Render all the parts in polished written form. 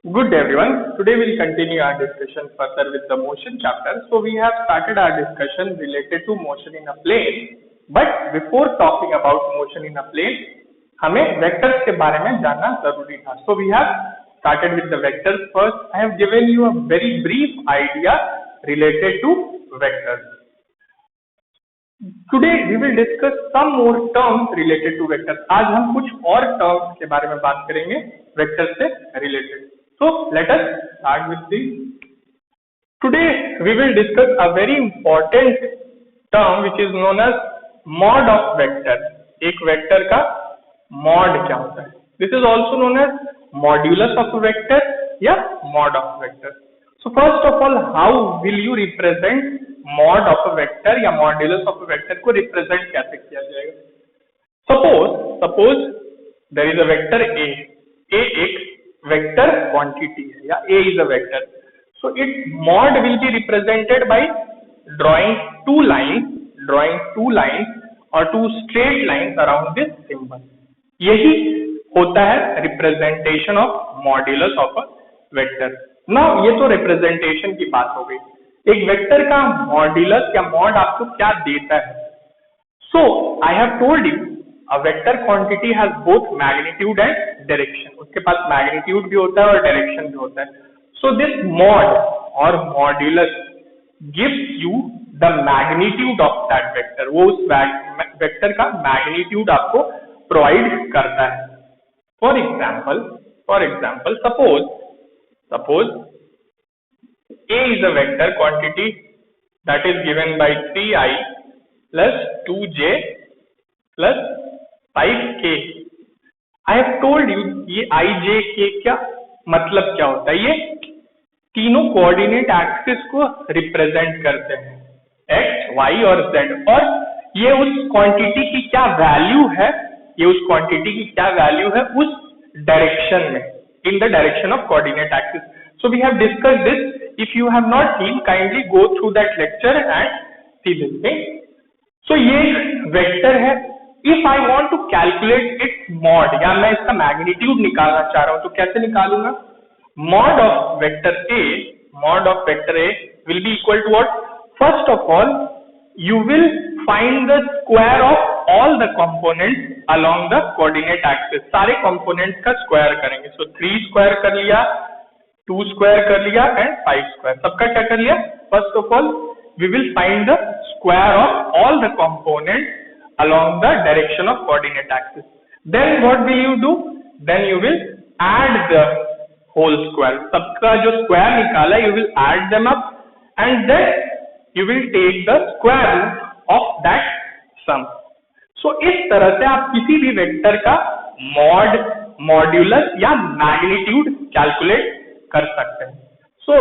Good day everyone. Today we'll continue our discussion further with the motion chapter. So we have started our discussion related to motion in a plane. But before talking about motion in a plane, हमें vectors के बारे में जानना जरूरी था. So we have started with the vectors first. I have given you a very brief idea related to vectors. Today we will discuss some more terms related to vectors. आज हम कुछ और terms के बारे में बात करेंगे vectors से related. So let us start with this. Today we will discuss a very important term which is known as mod of vector. एक vector का mod क्या होता है? This is also known as modulus of a vector या mod of vector. So first of all, how will you represent mod of a vector या modulus of a vector को represent कैसे किया जाएगा? Suppose there is a vector A. A एक vector quantity है या A is a vector. So its mod will be represented by drawing two lines or two straight lines around this symbol. यही होता है representation of modulus of a vector. Now ये तो representation की बात हो गई. एक वेक्टर का मॉड्यूलस या मॉड आपको क्या देता है? So I have told you a vector quantity has both magnitude and direction. उसके पास magnitude भी होता है और direction भी होता है. So this mod or modulus gives you the magnitude of that vector. वो उस vector का magnitude आपको provide करता है. For example, suppose A is a vector quantity that is given by 3i plus 2j plus 5k. I have told you ये i j k क्या मतलब क्या होता है? ये तीनों कोऑर्डिनेट एक्सिस को रिप्रेजेंट करते हैं, x, y और z. और ये उस क्वांटिटी की क्या वैल्यू है? ये उस क्वांटिटी की क्या वैल्यू है उस डायरेक्शन में, in the direction of coordinate axis. So we have discussed this. If you have not seen, kindly go through that lecture and see this thing. So ये वेक्टर है. If I want to calculate its mod या मैं इसका magnitude निकालना चाह रहा हूँ तो कैसे निकालूंगा? Mod of vector A will be equal to what? First of all, you will find the square of all the components along the coordinate axis. सारे components का square करेंगे. So 3 square कर लिया, 2 square कर लिया and 5 square. सबका क्या कर लिया? First of all, we will find the square of all the components along the direction of coordinate axis. Then what will you do? Then you will add the whole square. सबका जो square निकाला, you will add them up and then you will take the square root of that sum. So इस तरह से आप किसी भी vector का mod, modulus या magnitude calculate कर सकते हैं. So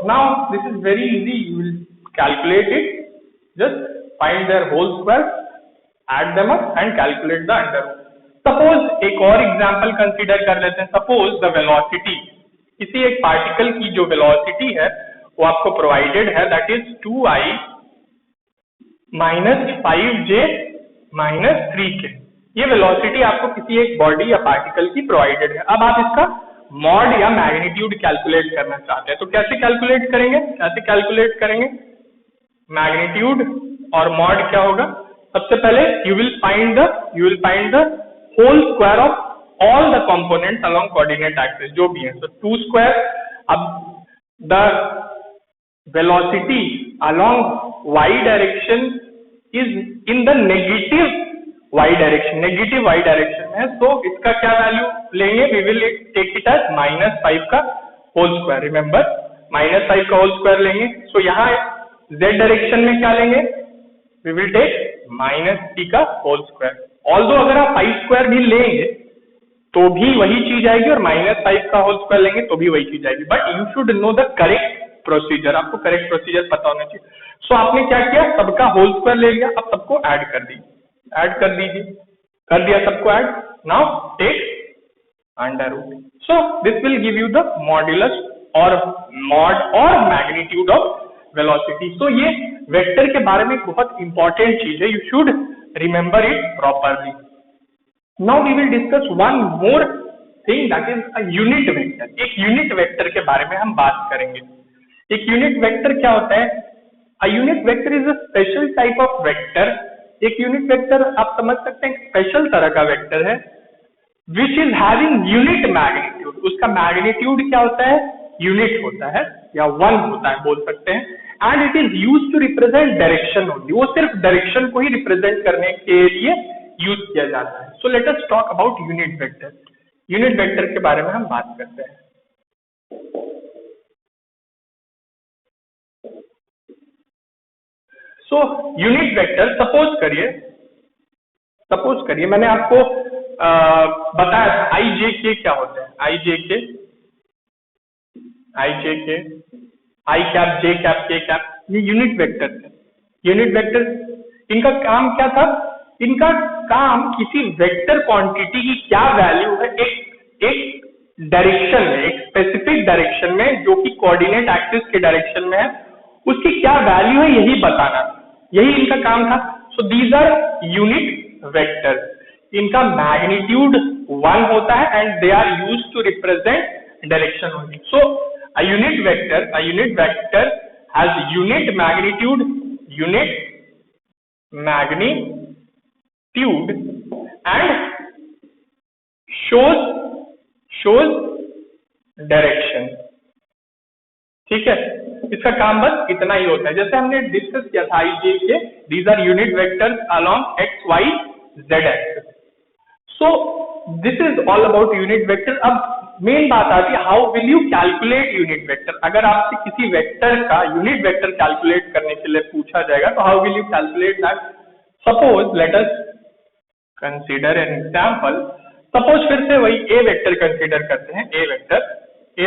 now this is very easy. You will calculate it. Just find their whole square, add them up and calculate the under root. Suppose एक और एग्जांपल कंसीडर कर लेते हैं. Suppose the velocity, किसी एक पार्टिकल की जो वेलोसिटी है वो आपको प्रोवाइडेड है, that is 2i minus 5j minus 3k. ये वेलोसिटी आपको किसी एक बॉडी या पार्टिकल की प्रोवाइडेड है. अब आप इसका मॉड या मैग्नीट्यूड कैलकुलेट करना चाहते हैं तो कैसे कैलकुलेट करेंगे? मैग्नीट्यूड और मॉड क्या होगा? सबसे पहले you will find the whole square of all the components along coordinate axis जो भी है. So 2 square. अब the velocity along y direction is in the negative y direction है. So इसका क्या वैल्यू लेंगे? We will take it as -5 का whole square. Remember -5 का होल स्क्वायर लेंगे. So यहाँ z डायरेक्शन में क्या लेंगे? We will take -3 का होल स्क्वायर. ऑल्दो अगर आप 5 स्क्वायर भी लेंगे तो भी वही चीज आएगी और -5 का होल स्क्वायर लेंगे तो भी वही चीज आएगी. But you should know the correct procedure. आपको करेक्ट प्रोसीजर पता होना चाहिए. सो आपने क्या किया? सबका होल स्क्वायर ले लिया. अब सबको ऐड कर दीजिए. कर दिया सबको add. Now take under root. So this will give you the modulus और मॉड और मैग्नीट्यूड ऑफ वेलोसिटी. सो ये वेक्टर के बारे में बहुत इंपॉर्टेंट चीज है. You should remember it properly. Now we will discuss one more thing that is a unit vector. एक यूनिट वेक्टर के बारे में हम बात करेंगे। एक यूनिट वेक्टर क्या होता है? अ unit vector is a special type of vector. एक यूनिट वेक्टर आप समझ सकते हैं स्पेशल तरह का वेक्टर है which is having unit magnitude. उसका मैग्नीट्यूड क्या होता है? यूनिट होता है या 1 होता है बोल सकते हैं। And it is use to represent direction only. वो सिर्फ डायरेक्शन को ही रिप्रेजेंट करने के लिए यूज किया जाता है। So let us talk about unit vector. Unit vector के बारे में हम बात करते हैं। सो यूनिट वेक्टर सपोज करिए मैंने आपको बताया था आई जे के क्या होता है। आई जे के आई कैप जे कैप के कैप ये यूनिट वेक्टर है। यूनिट वेक्टर इनका काम क्या था? इनका काम किसी वेक्टर क्वांटिटी की क्या वैल्यू है एक डायरेक्शन में, एक स्पेसिफिक डायरेक्शन में जो कि कोऑर्डिनेट एक्सिस के डायरेक्शन में है, उसकी क्या वैल्यू है यही बताना, यही इनका काम था। So these are unit vector. इनका मैग्नीट्यूड 1 होता है and they are use to represent direction only. So a unit vector has unit magnitude and shows direction। ठीक है, इसका काम बस इतना ही होता है। जैसे हमने डिस्कस किया था आई जे के, these are unit vectors along x y z axis। So this is all about unit vector। अब मेन बात आती है how will you calculate unit vector. अगर आपसे किसी वेक्टर का यूनिट वेक्टर कैलकुलेट करने के लिए पूछा जाएगा तो how will you calculate that. Suppose let us consider an example. Suppose फिर से वही ए वेक्टर कंसीडर करते हैं। A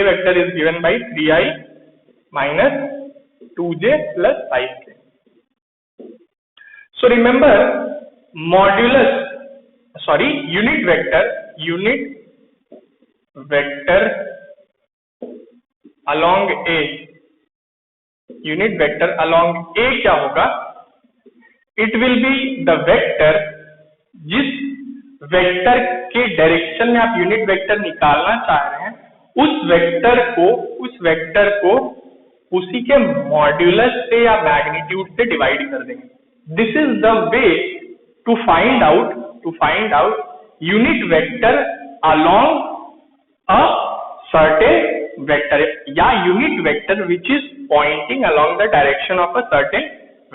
vector is given by 3i minus 2j plus 5k। So remember unit vector along A क्या होगा? It will be the vector जिस vector के डायरेक्शन में आप यूनिट वेक्टर निकालना चाह रहे हैं उस वेक्टर को उसी के मॉड्यूलस से या मैग्नीट्यूड से डिवाइड कर देंगे। This is the way to find out unit vector along a certain vector या unit vector which is pointing along the direction of a certain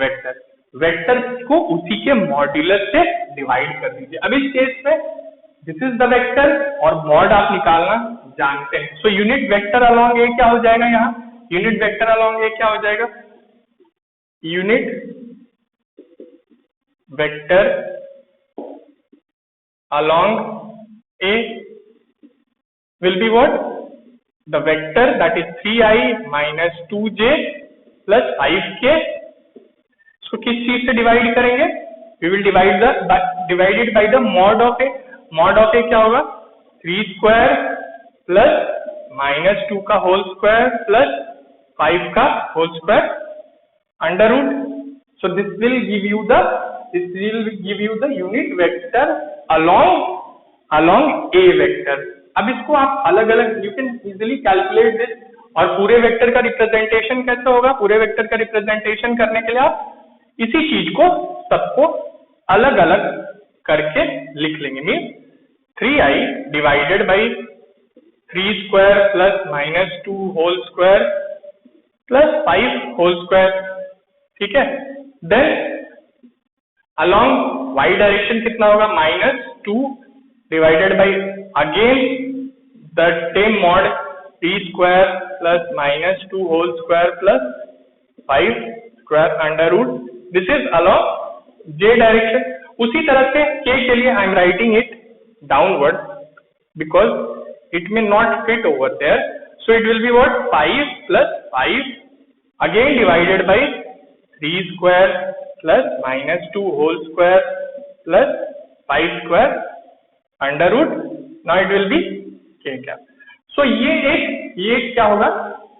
vector। Vector को उसी के मॉड्यूलस से डिवाइड कर दीजिए। अब इस केस में दिस इज द वेक्टर और मॉड आप निकालना जानते हैं। सो यूनिट वेक्टर अलोंग ए क्या हो जाएगा? यहाँ यूनिट वेक्टर अलोंग ए क्या हो जाएगा? Unit vector along A will be what? The vector that is 3i minus 2j plus 5k। इसको किस चीज से डिवाइड करेंगे? We will divided by the mod of a। mod of a क्या होगा? 3 square plus minus 2 का whole square plus 5 का whole square under root। So this will give you the unit vector along a vector। अब इसको आप अलग अलग you can easily calculate this. और पूरे वेक्टर का रिप्रेजेंटेशन कैसे होगा? पूरे वेक्टर का रिप्रेजेंटेशन करने के लिए आप इसी चीज को सबको अलग अलग करके लिख लेंगे। Mean 3i divided by 3 square plus minus 2 whole square plus 5 whole square. ठीक है, देन अलोंग y डायरेक्शन कितना होगा? -2 divided by again the same mod 3 square plus minus 2 whole square plus 5 square under root। this is along j direction। उसी तरह से k के लिए I am writing it downward because it may not fit over there। so it will be what? 5 plus 5 again divided by 3 square plus minus 2 whole square plus 5 square under root. Now it will be k cap. So ये क्या होगा?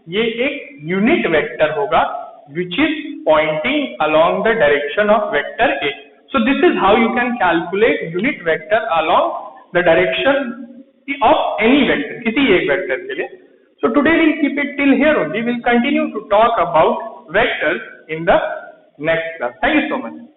ये एक unit vector होगा which is pointing along the direction of vector a। So this is how you can calculate unit vector along the direction of any vector, किसी एक vector के लिए. So today we'll keep it till here only. We'll continue to talk about vectors in the next class. Thank you so much.